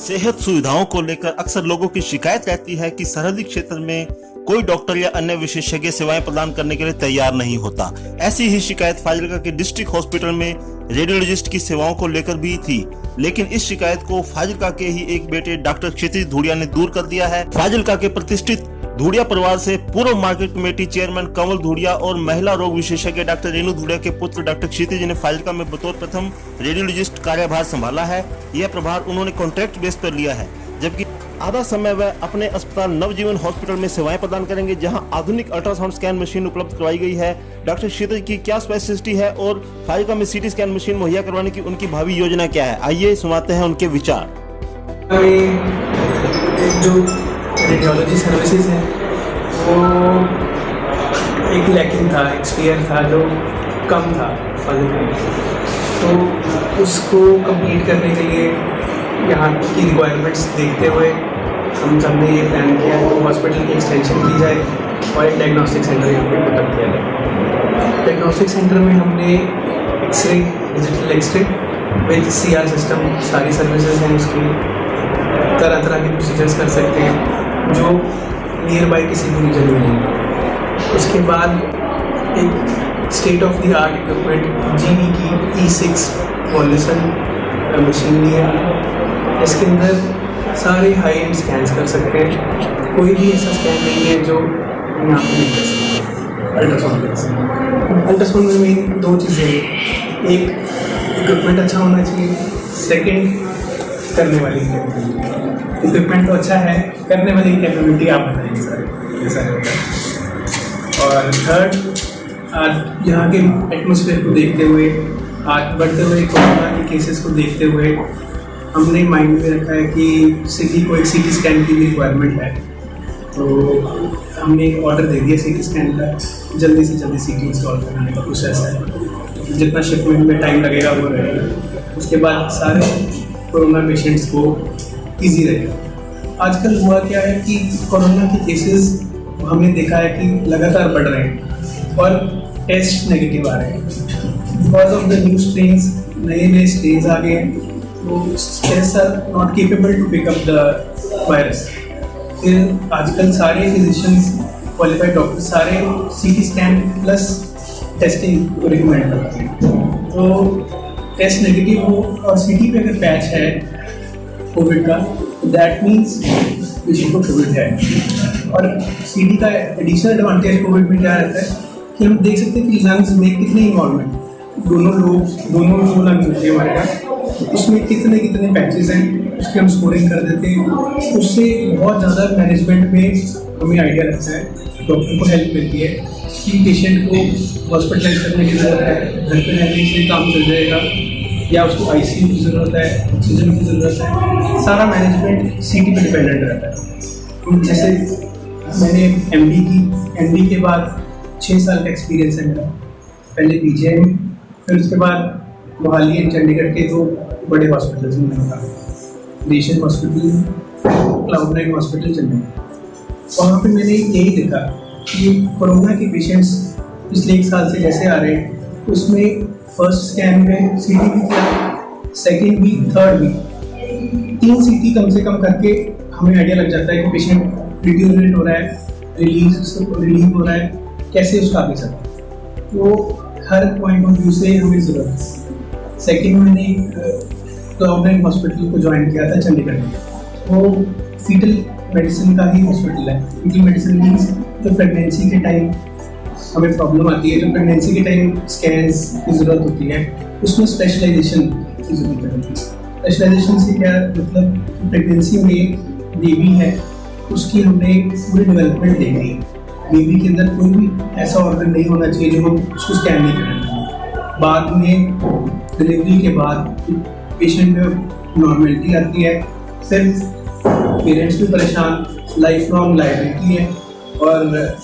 सेहत सुविधाओं को लेकर अक्सर लोगों की शिकायत रहती है कि सरहदी क्षेत्र में कोई डॉक्टर या अन्य विशेषज्ञ सेवाएं प्रदान करने के लिए तैयार नहीं होता। ऐसी ही शिकायत फाजिल्का के डिस्ट्रिक्ट हॉस्पिटल में रेडियोलॉजिस्ट की सेवाओं को लेकर भी थी, लेकिन इस शिकायत को फाजिल्का के ही एक बेटे डॉक्टर क्षितिज धूड़िया ने दूर कर दिया है। फाजिल्का के प्रतिष्ठित धूड़िया परिवार से पूर्व मार्केट कमेटी चेयरमैन कंवल धूड़िया और महिला रोग विशेषज्ञ डॉक्टर रेणु धूड़िया के पुत्र डॉक्टर क्षितिज ने फाजिल्का में बतौर प्रथम रेडियोलॉजिस्ट कार्यभार संभाला है। यह प्रभार उन्होंने कॉन्ट्रैक्ट बेस पर लिया है, जबकि आधा समय वह अपने अस्पताल नवजीवन हॉस्पिटल में सेवाएं प्रदान करेंगे, जहां आधुनिक अल्ट्रासाउंड स्कैन मशीन उपलब्ध करवाई गई है। डॉक्टर क्षितिज की क्या स्पेशलिटी है और फाजिल्का में सीटी स्कैन मशीन मुहैया करवाने की उनकी भावी योजना क्या है, आइए सुनाते हैं उनके विचार। जो रेडियोलॉजी सर्विसेज है वो एक लैकिंग था, एक स्फीयर था जो कम था फाजिल्का में, तो उसको कंप्लीट करने के लिए यहाँ की रिक्वायरमेंट्स देखते हुए हम सबने ये प्लान किया कि हॉस्पिटल की एक्सटेंशन की जाए और एक डायग्नोस्टिक सेंटर यहाँ पे पुटअप किया जाए। डायग्नोस्टिक सेंटर में हमने x-ray, digital x-ray with CR system, सारी सर्विसेज हैं उसकी, तरह तरह के प्रोसीजर्स कर सकते हैं जो नियर बाई किसी भी रीजन में नहीं। उसके बाद एक state of the art equipment GV की E6 वॉल्यूशन मशीन ली है, इसके अंदर सारे हाई एंड स्कैन्स कर सकते हैं। कोई भी ऐसा स्कैन नहीं है जो हम यहाँ पर नहीं कर सकते। अल्ट्रासाउंड में मेन दो चीज़ें हैं, एक इक्विपमेंट अच्छा होना चाहिए, सेकंड करने वाली कैपेबिलिटी। इक्विपमेंट तो अच्छा है, करने वाली कैपेबिलिटी आप बताएंगे सर ऐसा है। और थर्ड, आज यहाँ के एटमोसफेयर को देखते हुए, आज बढ़ते हुए कोरोना के केसेस को देखते हुए हमने माइंड में रखा है कि सिटी को एक CT स्कैन की भी रिक्वायरमेंट है, तो हमने एक ऑर्डर दे दिया CT स्कैन का। जल्दी से जल्दी CT इंस्टॉल कराने का प्रोसेस है, जितना शिपमेंट में टाइम लगेगा वो रहेगा। उसके बाद सारे कोरोना पेशेंट्स को ईजी रहेगा। आजकल हुआ क्या है कि कोरोना के केसेस हमने देखा है कि लगातार बढ़ रहे हैं और टेस्ट नेगेटिव आ रहे हैं because of the new strains. नए स्ट्रेन्स आ गए हैं, तो test are not capable to pick up the virus. फिर आजकल सारे फिजिशियंस, क्वालिफाइड डॉक्टर सारे CT स्कैन प्लस टेस्टिंग को रिकमेंड करते हैं। तो टेस्ट नेगेटिव हो और CT पे अगर पैच है कोविड का, तो दैट मीन्स पेशेंट को कोविड है। और CT का एडिशनल एडवांटेज कोविड में क्या रहता है कि हम देख सकते हैं कि लंग्स में कितने इन्वॉल्वमेंट, दोनों जो लंग्स होते हैं हमारे पास, उसमें कितने पैचेस हैं, उसकी हम स्कोरिंग कर देते हैं। उससे बहुत ज़्यादा मैनेजमेंट में हमें आइडिया लगता है, डॉक्टर को हेल्प मिलती है कि पेशेंट को हॉस्पिटलाइज करने की ज़रूरत है, घर पर रहने से काम चल जाएगा, या उसको ICU की ज़रूरत है, ऑक्सीजन की ज़रूरत है। सारा मैनेजमेंट CT पे डिपेंडेंट रहता है। जैसे मैंने MD के बाद 6 साल का एक्सपीरियंस है मेरा, पहले PGI, फिर उसके बाद मोहाली एंड चंडीगढ़ के 2 बड़े हॉस्पिटल्स में मैंने कहा, नेशन हॉस्पिटल, क्लाउड9 हॉस्पिटल चंडीगढ़। वहाँ पे मैंने यही देखा कि कोरोना के पेशेंट्स पिछले 1 साल से जैसे आ रहे हैं, उसमें फर्स्ट स्कैन में CT भी किया, सेकेंड भी, थर्ड भी, 3 CT कम से कम करके हमें आइडिया लग जाता है कि पेशेंट डिटीरियरेट हो रहा है, रिलीव हो रहा है, कैसे उसका आगे चलता। तो हर पॉइंट ऑफ व्यू से हमें ज़रूरत है। सेकेंड, मैंने क्लाउड9 हॉस्पिटल को ज्वाइन किया था चंडीगढ़ में। वो फीटल मेडिसिन का ही हॉस्पिटल है। फीटल मेडिसिन मीन्स जो प्रेगनेंसी के टाइम हमें प्रॉब्लम आती है, जो प्रेगनेंसी के टाइम स्कैन्स की ज़रूरत होती है, उसमें स्पेशलाइजेशन की ज़रूरत होती है। स्पेशलाइजेशन से क्या मतलब, प्रेगनेंसी में बेबी है, उसकी हमने पूरी डेवलपमेंट देखनी है। बेबी के अंदर कोई भी ऐसा ऑर्गन नहीं होना चाहिए जो हम उसको स्कैन नहीं करेंगे। बाद में डिलीवरी के बाद पेशेंट में नॉर्मेलिटी आती है, फिर पेरेंट्स भी परेशान, लाइफ लॉन्ग लायबिलिटी है और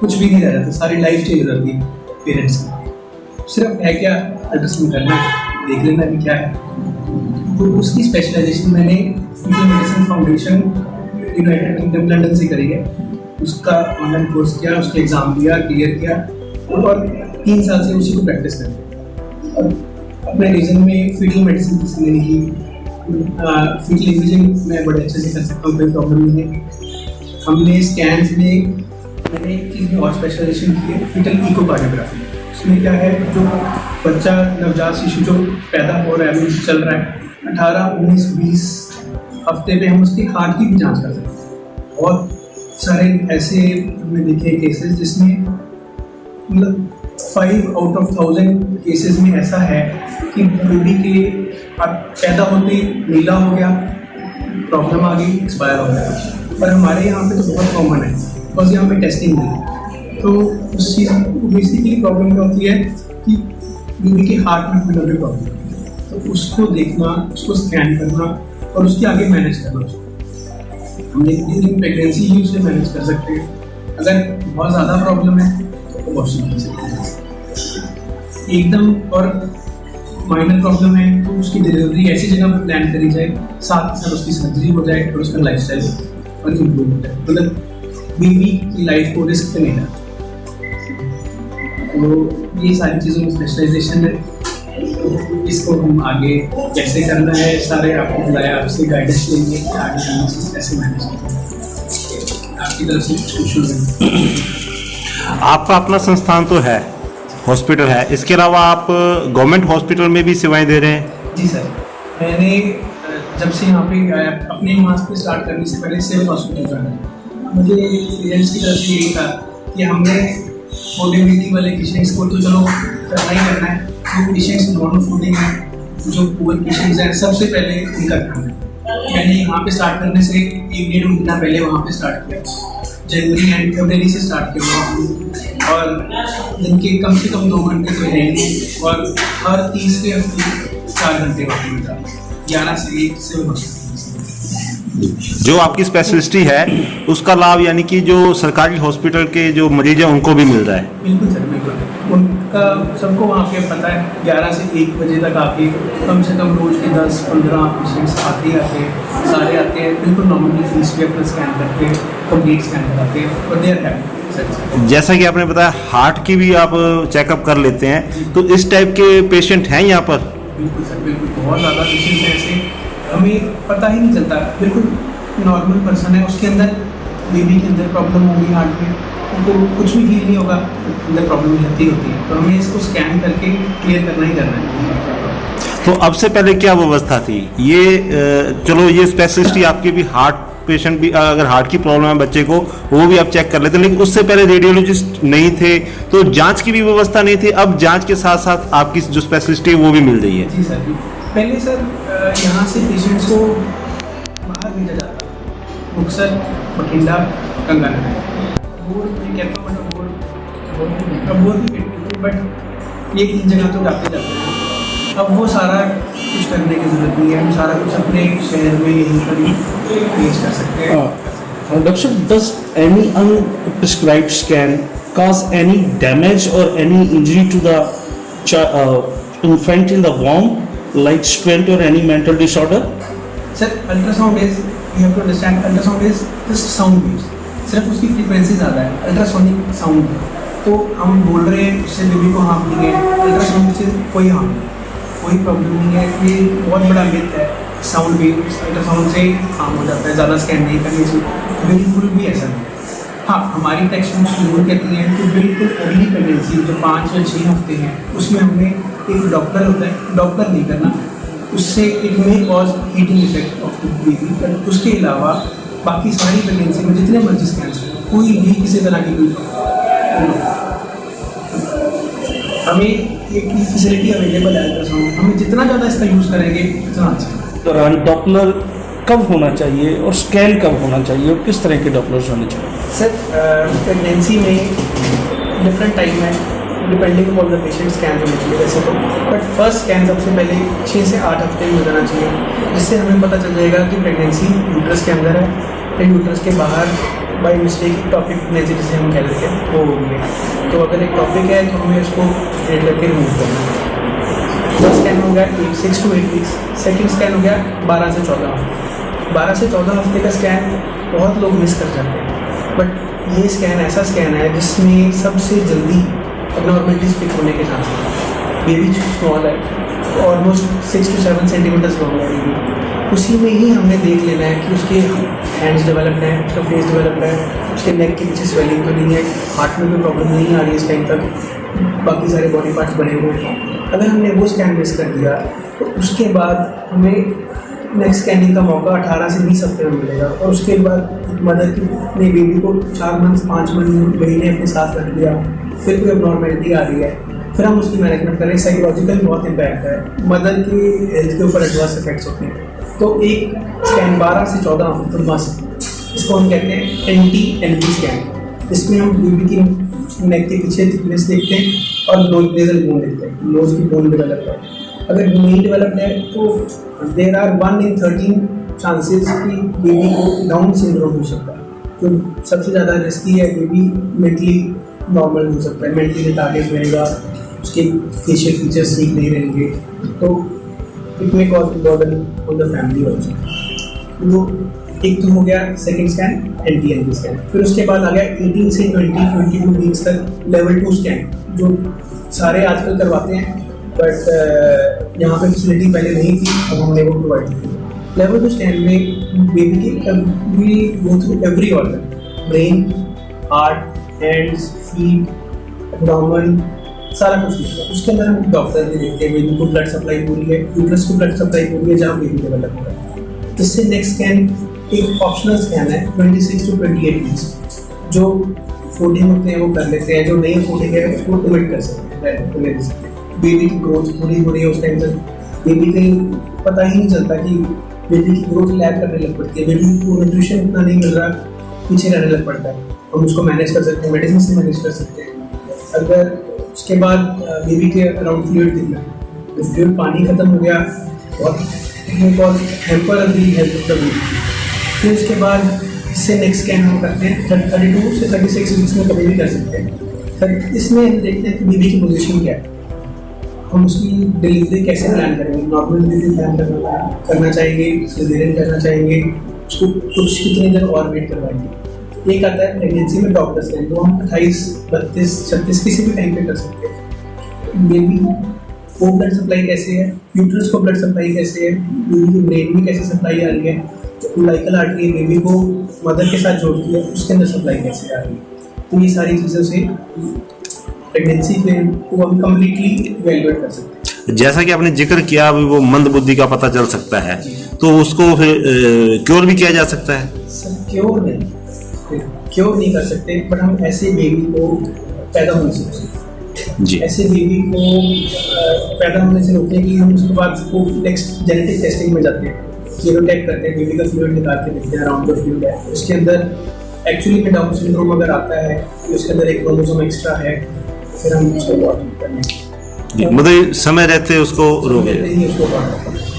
कुछ भी नहीं रह जाता, सारी लाइफ चेंज हो जाती है पेरेंट्स की। सिर्फ है क्या, अल्ट्रासाउंड करना है, देख लेना भी क्या है। तो उसकी स्पेशलाइजेशन मैंने Fetal Medicine Foundation United Kingdom London से करी है। उसका ऑनलाइन कोर्स किया, उसके एग्ज़ाम दिया, क्लियर किया और 3 साल से उसी को प्रैक्टिस करते हैं। और अपने रीजन में फीटल मेडिसिन किसी ने नहीं की, फीटल इमेजिंग मैं बड़े अच्छे से कर सकता हूँ, कोई प्रॉब्लम नहीं है। हमने स्कैन्स में मैंने एक चीज़ में और स्पेशलाइजेशन की है, फीटल इकोकार्डियोग्राफी। उसमें क्या है, जो बच्चा नवजात शिशु जो पैदा हो रहा है, अभी चल रहा है, 18, 19, 20 हफ्ते पे हम उसके हार्ट की भी जांच कर सकते हैं। और सारे ऐसे हमने देखे केसेस जिसमें मतलब 5 आउट ऑफ 1000 केसेस में ऐसा है कि बेबी के पैदा होते ही नीला हो गया, प्रॉब्लम आ गई, एक्सपायर हो गया। पर हमारे यहाँ पे तो बहुत कॉमन है, बिकॉज यहाँ पे टेस्टिंग नहीं है। तो उस चीज़ बेसिकली प्रॉब्लम क्या होती है कि बेबी के हार्ट में कोई प्रॉब्लम है, तो उसको देखना, उसको स्कैन करना और उसके आगे मैनेज करना। उसको हमने ड्यूरिंग प्रेगनेंसी ही उसे मैनेज कर सकते हैं। अगर बहुत ज़्यादा प्रॉब्लम है तो अबॉर्शन कर सकते हैं एकदम, और माइनर प्रॉब्लम है तो उसकी डिलीवरी ऐसी जगह पर प्लान करी जाए, साथ ही साथ उसकी सर्जरी हो जाए और उसका लाइफस्टाइल और इम्प्रूव हो जाए, मतलब बेबी की लाइफ को रिस्क पे नहीं जाए। तो ये सारी चीज़ों में स्पेशलाइजेशन है, तो इसको हम आगे कैसे करना है, सारे आपको बुलाया, आपसे गाइडेंस लेंगे कि आगे करना चीज़ कैसे मैनेज करना। आपकी तरफ से कुछ क्वेश्चन है? आपका अपना संस्थान तो है, हॉस्पिटल है, इसके अलावा आप गवर्नमेंट हॉस्पिटल में भी सेवाएं दे रहे हैं? जी सर, मैंने जब से यहाँ पे आया, अपने यहाँ पे स्टार्ट करने से पहले सिविल हॉस्पिटल जाना, मुझे पेरेंट्स की तरफ से यही था कि हमने मोबिलिटी वाले पेशेंट्स को तो चलो करना ही करना है, जो पेशेंट्स नॉर्मल फूडिंग है, जो पुअर पेशेंट्स हैं, सबसे पहले उनका ध्यान है। मैंने यहाँ पे स्टार्ट करने से 1-1.5 महीना पहले वहाँ पे स्टार्ट किया, जनवरी एंड फरवरी से स्टार्ट किया, और दिन के कम से कम 2 घंटे तो रहेंगे, और हर तीसरे हफ्ते 4 घंटे वहाँ मिलता, 11 से 1 से। जो आपकी स्पेशलिस्टी है उसका लाभ यानी कि जो सरकारी हॉस्पिटल के जो मरीज हैं उनको भी मिल रहा है? बिल्कुल सर, बिल्कुल। उनका सबको वहाँ पे पता है, 11 से 1 बजे तक आके कम से कम रोज के 10-15 पेशेंट्स आते ही आते हैं, सारे आते हैं, बिल्कुल नॉर्मली फीस पे अपना स्कैन करते हैं, कंप्लीट स्कैन कराते हैं, और देयर हैप्पी। जैसा कि आपने बताया हार्ट की भी आप चेकअप कर लेते हैं, तो इस टाइप के पेशेंट हैं यहाँ पर? बिल्कुल सर, बिल्कुल, बहुत ज़्यादा पेशेंट्स हैं ऐसे, हमें पता ही नहीं चलता। बिल्कुल नॉर्मल पर्सन है, उसके अंदर बेबी के अंदर प्रॉब्लम होगी हार्ट में, उनको कुछ भी फील नहीं होगा, अंदर प्रॉब्लम होती है, तो हमें इसको स्कैन करके क्लियर करना ही करना है। तो अब से पहले क्या व्यवस्था थी? ये चलो ये स्पेशलिस्टी आपकी भी, हार्ट पेशेंट भी अगर हार्ट की प्रॉब्लम है बच्चे को, वो भी आप चेक कर लेते, लेकिन उससे पहले रेडियोलॉजिस्ट नहीं थे, तो जांच की भी व्यवस्था नहीं थी। अब जांच के साथ साथ आपकी जो स्पेशलिस्टी है वो भी मिल रही है? जी सर, पहले सर यहाँ से पेशेंट्स को बाहर भेजा जाता, मुक्तसर, बठिंडा, गंगानगर, बोर्ड में कहता हूँ, बोर्ड भी, बट ये 3 जगह तो जाते हैं। अब वो सारा कुछ करने की ज़रूरत नहीं है, हम सारा कुछ अपने शहर में यहीं पर ही पेश कर सकते हैं। Doctor, does any unprescribed scan cause any damage or any injury to the infant in the womb, like stent or any mental disorder? Sir, ultrasound is, you have to understand, ultrasound is just sound waves. सिर्फ उसकी frequency ज़्यादा है, ultrasonic sound, तो हम बोल रहे हैं उससे बेबी को हार्म नहीं है, अल्ट्रासाउंड से कोई हार्म नहीं, कोई प्रॉब्लम नहीं है। ये बहुत बड़ा मिथ है, साउंड वेव अल्ट्रासाउंड से हार्म हो जाता है, ज़्यादा स्कैन नहीं करने से, बिल्कुल भी ऐसा नहीं। हाँ, हमारी टेक्स्ट बुक्स जरूर कहती हैं कि बिल्कुल अर्ली प्रेगनेंसी जो 5 या 6 हफ्ते हैं, उसमें हमें एक डॉक्टर होता है, डॉक्टर नहीं करना, उससे it may cause heating effect of the baby, but उसके अलावा बाकी सारी प्रेगनेंसी में जितने मर्जी स्कैन करें, कोई भी किसी तरह की कोई हमें एक फैसिलिटी अवेलेबल है अल्ट्रासाउंड, हमें जितना ज़्यादा इसका यूज़ करेंगे उतना अच्छा। दौरान डॉपलर कब होना चाहिए और स्कैन कब होना चाहिए और किस तरह के डॉपलर्स होने चाहिए? सर, प्रेगनेंसी में डिफरेंट टाइम है, depending upon the patient scan होना चाहिए वैसे तो, बट फर्स्ट स्कैन सबसे पहले 6 से 8 हफ्ते में हो जाना चाहिए, जिससे हमें पता चल जाएगा कि प्रेगनेंसी यूट्रस के अंदर है या यूट्रस के बाहर बाई मिस्टेक टॉपिक प्रेगनेंसी जिसे हम कह रहे थे वो हो गई है। तो अगर एक टॉपिक है तो हमें उसको ट्रीट करके रिमूव करना है। फर्स्ट स्कैन हो गया 6 to 8 वीक्स, सेकेंड स्कैन हो गया 12 से 14 हफ्ते। 12 से 14 हफ्ते का स्कैन बहुत लोग मिस कर जाते हैं, बट ये स्कैन ऐसा स्कैन है जिसमें सबसे जल्दी एबनॉर्मलिटीज पिक होने के चांस हैं। बेबी स्मॉल है, ऑलमोस्ट 6 to 7 सेंटीमीटर्स लॉन्ग है। उसी में ही हमने देख लेना है कि उसके हैंड्स डेवलप्ड हैं, उसका फेस डेवलप्ड है, उसके नेक के पीछे स्वेलिंग तो नहीं है, हार्ट में कोई प्रॉब्लम नहीं आ रही है इस टाइम तक, बाकी सारे बॉडी पार्ट्स बने हुए हैं। अगर हमने वो स्कैन मिस कर दिया तो उसके बाद हमें नेक्स्ट स्कैनिंग का मौका 18 से 20 हफ्ते में मिलेगा। और उसके बाद मदर की ने बेबी को 4 मंथ 5 महीने अपने साथ रख दिया, फिर कोई अबनॉर्मेलिटी आ रही है, फिर हम उसकी मैनेजमेंट करें। साइकोलॉजिकल बहुत इम्पैक्ट है, मदर की हेल्थ के ऊपर एडवर्स इफेक्ट्स होते हैं। तो एक स्कैन 12 से 14 हफ्ते तो मस्त, इसको हम कहते हैं NT-NP स्कैन। इसमें हम बेबी की नेक के पीछे थिकनेस देखते हैं और नोज नेजल बोन देखते हैं, नोज की बोन डेवलप है। अगर नहीं डेवलप्ड है तो देर आर 1 in 13 चांसेस कि बेबी को डाउन सिंड्रोम हो सकता है। तो सबसे ज़्यादा रिस्की है, बेबी मेंटली नॉर्मल हो सकता है, मेंटली रिटार्डेड रहेगा, उसके फेशियल फीचर्स ठीक नहीं रहेंगे, तो it may cause burden on the family also. वो एक तो हो गया सेकंड स्कैन NT-NP स्कैन। फिर उसके बाद आ गया 18 से 22 वीक्स तक लेवल 2 स्कैन, जो सारे आजकल करवाते हैं, बट यहाँ पे फैसिलिटी पहले नहीं थी, अब हमने वो प्रोवाइड की। लेवल 2 स्कैन में बेबी की go through every organ, brain, heart, hands, feet, abdomen, सारा कुछ देखते हैं। उसके अंदर हम डॉक्टर भी देखते हैं, बेबी को ब्लड सप्लाई हो रही है, यूट्रस को ब्लड सप्लाई हो रही है जहाँ बेबी डेवलप हो रहा है। इससे नेक्स्ट स्कैन एक ऑप्शनल स्कैन है 26 to 28 वीक्स, जो फूडिंग होते हैं वो कर लेते हैं, जो नहीं फूडिंग है उसको ओमिट कर सकते हैं। बेबी की ग्रोथ पूरी हो रही है उस टाइम तक, बेबी कहीं पता ही नहीं चलता कि बेबी की ग्रोथ लैग करने लग पड़ती है, बेबी को न्यूट्रिशन इतना नहीं मिल रहा, पीछे रहने लग पड़ता है। हम उसको मैनेज कर सकते हैं, मेडिसिन से मैनेज कर सकते हैं। अगर उसके बाद बेबी के अराउंड फ्लूइड दिखना, तो फ्लूइड पानी खत्म हो गया और hamper the health of the baby. फिर उसके बाद इससे नेक्स्ट स्कैन हम करते हैं 32 से 36 वीक्स में कभी भी कर सकते हैं। इसमें हम देखते हैं कि बेबी की पोजीशन क्या है, हम उसकी डिलीवरी कैसे प्लान करेंगे, नॉर्मल डिलीवरी प्लान करना चाहेंगे, सिजेरियन करना चाहेंगे, उसको कुछ कितनी देर और वेट करवाएंगे। एक आता है प्रेगनेंसी में डॉक्टर स्कैन, जो हम 28, 32, 36 किसी भी टाइम पे कर सकते हैं। बेबी को ब्लड सप्लाई कैसे है, यूट्रस को ब्लड सप्लाई कैसे है, बेबी की ब्रेन में कैसे सप्लाई आ रही है, तो उम्बिलिकल आर्टरी बेबी को मदर के साथ जोड़ती है, उसके अंदर सप्लाई कैसे आ रही है। तो ये सारी चीज़ों से प्रेगनेंसी को हम कम्प्लीटली इवैल्यूएट कर सकते हैं। जैसा कि आपने जिक्र किया अभी वो मंद बुद्धि का पता चल सकता है, तो उसको फिर क्योर भी किया जा सकता है? सर क्योर नहीं कर सकते, बट हम ऐसे बेबी को पैदा होने से रोक सकते हैं। जी, ऐसे बेबी को पैदा होने से रोकने के लिए हम उसके बाद उसको नेक्स्ट जेनेटिक टेस्टिंग में जाते हैं, जीनोटाइप करते हैं, बेबी का फ्लूइड निकाल के देखते हैं अराउंड द फ्लूइड है, उसके अंदर एक्चुअली में डाउन सिंड्रोम अगर आता है तो उसके अंदर एक क्रोमोसोम एक्स्ट्रा है, फिर हम उसको अबॉर्ट करते हैं। मतलब समय रहते उसको रोके।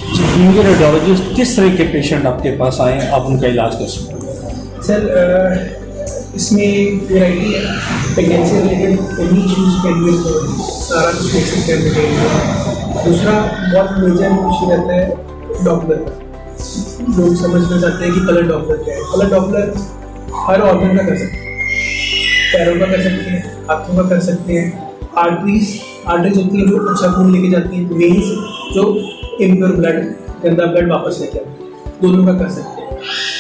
जूनियर रेडियोलॉजिस्ट किस तरह के पेशेंट आपके पास आए, आप उनका इलाज कर सकते हैं? सर इसमें वेराइटी है, pregnancy related any issues can be सारा कुछ देख सकते हैं डिटेल। दूसरा बहुत मेजर इशू रहता है डॉपलर का। लोग समझना चाहते हैं कि कलर डॉपलर क्या है। कलर डॉपलर हर ऑर्गन का कर सकते हैं, पैरों का कर सकते हैं, हाथों का कर सकते हैं, आर्टरीज होती हैं जो अच्छा खून लेके जाती हैं, वेन्स जो इम्प्योर ब्लड, गंदा ब्लड वापस लेके आती है, दोनों का कर सकते हैं।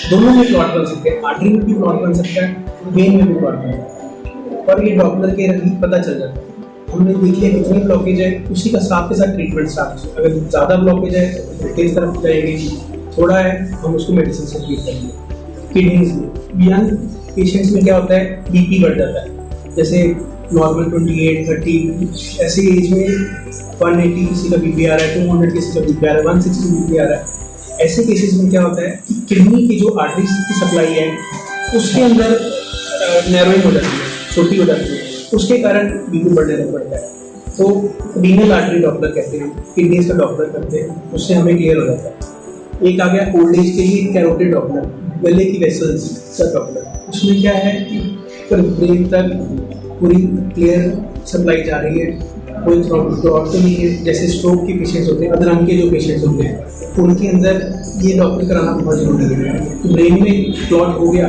दोनों में क्लॉट बन सकते हैं, आर्टरी में भी क्लॉट बन सकता है, वेन में भी क्लॉट बन सकता है, और ये डॉपलर के रही पता चल जाता है। हमने देख लिया कितनी ब्लॉकेज है, उसी का साथ के साथ ट्रीटमेंट स्टार्ट। अगर ज़्यादा ब्लॉकेज है तो तेज तरफ जाएंगे, थोड़ा है हम उसको मेडिसिन से ट्रीट करेंगे। किडनीज में यंग पेशेंट्स में क्या होता है, बीपी बढ़ जाता है, जैसे नॉर्मल 28, 30 ऐसी एज में 180 किसी का बीपी आ रहा है, 200 किसी का बीपी आ रहा है, 160 बीपी आ रहा है। ऐसे केसेस में क्या होता है कि किडनी की जो आर्टरीज की सप्लाई है उसके अंदर नैरोइंग हो जाती है, छोटी हो जाती है, उसके कारण बीपी बढ़ने लग पड़ता है। तो रीनल आर्टरी डॉपलर कहते हैं, किडनीज का डॉपलर करते हैं, उससे हमें क्लियर हो जाता है। एक आ गया ओल्ड एज के लिए कैरोटिड डॉपलर, गले की वेसल्स का डॉपलर। उसमें क्या है कि ब्रेन तक पूरी क्लियर सप्लाई जा रही है, कोई क्लॉट तो नहीं है। जैसे स्ट्रोक के पेशेंट्स होते हैं, अधरंग के जो पेशेंट्स होते हैं, उनके अंदर ये डॉक्टर कराना बहुत जरूरी है। तो ब्रेन में क्लॉट हो गया,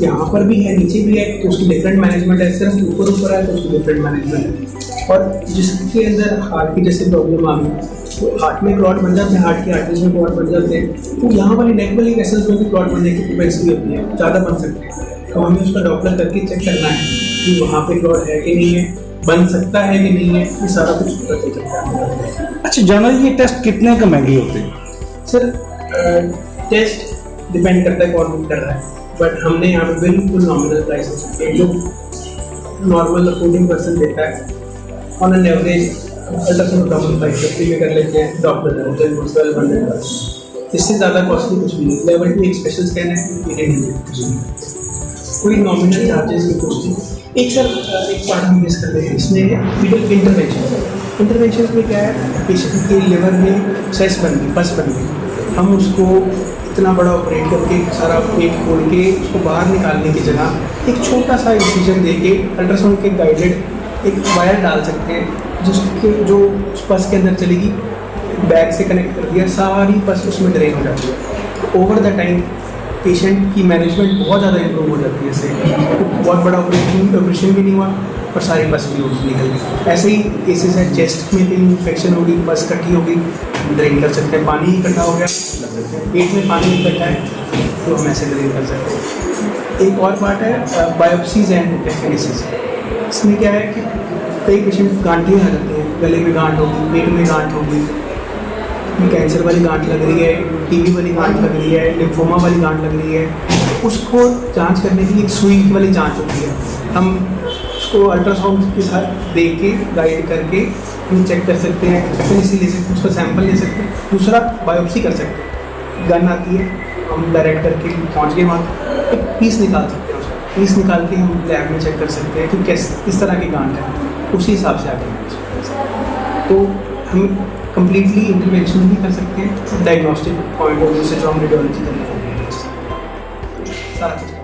यहाँ पर भी है, नीचे भी है, तो उसकी डिफरेंट मैनेजमेंट है। सिर्फ ऊपर है तो उसकी डिफरेंट मैनेजमेंट है। और जिसके अंदर हार्ट की जैसे प्रॉब्लम आ गई, तो हार्ट में क्लॉट बन जाते हैं, हार्ट की आर्टरीज में क्लॉट बन जाते हैं, तो यहाँ वाली नेक वाली वेसल्स में भी क्लॉट बनने की प्रोपेंसिटी होती है, ज़्यादा बन सकते हैं। तो हमें उसका डॉपलर करके चेक करना है कि वहाँ पे क्लॉट है कि नहीं है, बन सकता है कि नहीं है, ये सारा कुछ पता चल सकता है। अच्छा, जनरली ये टेस्ट कितने का महंगे होते हैं? सर टेस्ट डिपेंड करता है कौन बुक कर रहा है, बट हमने यहाँ पे बिल्कुल नॉमिनल प्राइसेस रखे हैं। जो नॉर्मल अफोर्डिंग पर्सन देता है ऑन एन एवरेज अल्ट्रासाउंड 550 में कर लेते हैं, डॉक्टर 1200, इससे ज़्यादा कॉस्टली कुछ भी नहीं। लेवल 2 एक स्पेशल स्कैन है, कोई नॉमिनल चार्जेस की कुछ नहीं। एक सर एक पार्ट हम मिस कर रहे हैं, इसमें फीटल इंटरवेंशन में क्या है, पेशेंट के लिवर में सेस बन गई, पस बन गई, हम उसको इतना बड़ा ऑपरेट करके सारा पेट खोल के उसको बाहर निकालने की जगह एक छोटा सा इंसिजन दे के अल्ट्रासाउंड के गाइडेड एक वायर डाल सकते हैं, जिसके जो पस के अंदर चलेगी, बैग से कनेक्ट कर दिया, सारी पस उसमें ड्रेन हो जाती है। ओवर द टाइम पेशेंट की मैनेजमेंट बहुत ज़्यादा इंप्रूव हो जाती है, इससे बहुत बड़ा ऑपरेशन भी नहीं हुआ और सारी पस भी निकल गई। ऐसे ही केसेस है, चेस्ट में भी इन्फेक्शन होगी, पस इकट्ठी होगी, ड्रेन कर सकते हैं, पानी इकट्ठा हो गया, पेट में पानी इकट्ठा है तो हम ऐसे ड्रेन कर सकते हैं। एक और पार्ट है बायोप्सीज एंड एफिनेसिस। इसमें क्या है कि कई पेशेंट गांठें आ जाते हैं, गले में गांठ होगी, पेट में गांठ होगी, कैंसर वाली गांठ लग रही है, टीबी वाली गांठ लग रही है, लिम्फोमा वाली गांठ लग रही है, उसको जांच करने के लिए एक सुई वाली जांच होती है। हम उसको अल्ट्रासाउंड के साथ देख के गाइड करके हम चेक कर सकते हैं, एफएनसी ले सकते हैं, उसका सैंपल ले सकते हैं, दूसरा बायोप्सी कर सकते हैं। गन आती है, हम डायरेक्ट करके पहुँच गए वहाँ, एक पीस निकाल सकते हैं, उसका पीस निकाल के हम लैब में चेक कर सकते हैं कि किस तरह की गांठ है, उसी हिसाब से आगे तो हम कम्प्लीटली इंटरवेंशन भी कर सकते हैं, डायग्नोस्टिक पॉइंट ऑफ व्यू से जो हम रेडियोलॉजी करने सारा कुछ